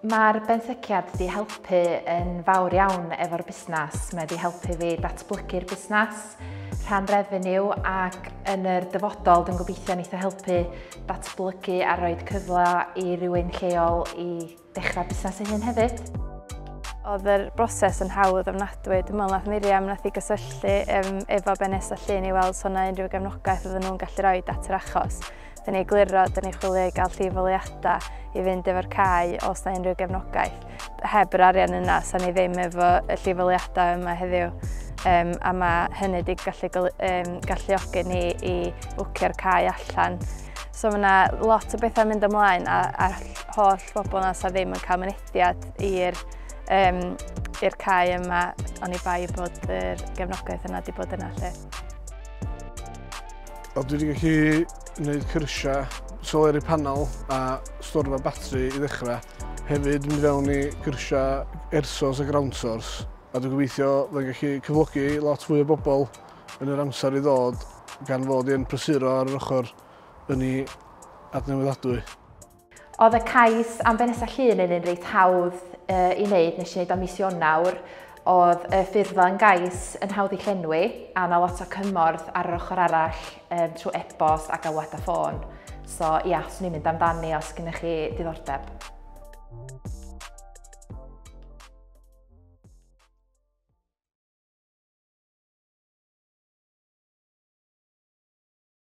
Mae'r benthyciad wedi helpu yn fawr iawn efo'r busnes. Mae wedi helpu fi datblygu'r busnes, rhan revenue ac yn yr dyfodol dwi'n gobeithio wneith o helpu datblygu a rhoi cyfle i rywun lleol i dechrau busnes ei hun hefyd. Oedd yr broses yn hawdd ofnadwy. Dwi'n meddwl nath Miriam nath i gysylltu efo Benesa Llyn i weld os yna unrhyw gefnogaeth oedden nhw'n gallu rhoi at yr achos. Dyn ni gliro, dyn ni chwilio i gael llifoliadau i fynd efo'r cae os yna unrhyw gefnogaeth. Heb yr arian yna, sa'n ni ddim efo y llifoliadau yma heddiw. A mae hynny wedi galluogi ni i bwcio'r cae allan. So mae yna lot o bethau mynd ymlaen a'r holl bobl yna sa ddim yn cael mynediad i'r cae yma, ond i bai bod yr gefnogaeth yna wedi bod yna lle. Dwi wedi gallu gwneud cyrsiau, soleri panel a storfa batri i ddechrau. Hefyd mynd fewn i cyrsiau air-source a ground source. A dwi'n gobeithio fydda'n gallu cyflogi lot fwy o bobl yn yr amser i ddod gan fod i'n prysuro ar yr ochr yn ei adnewyddadwy. Oedd y cais am Benesa Llyn yn un reit hawdd i wneud, nes i wneud am mis Ionawr. Oedd y ffurflen yn gais yn hawdd i llenwi a yna lot o cymorth ar yr ochr arall trwy e-bost ac alwad a ffôn. So ia, swn i'n mynd amdani os gennych chi diddordeb.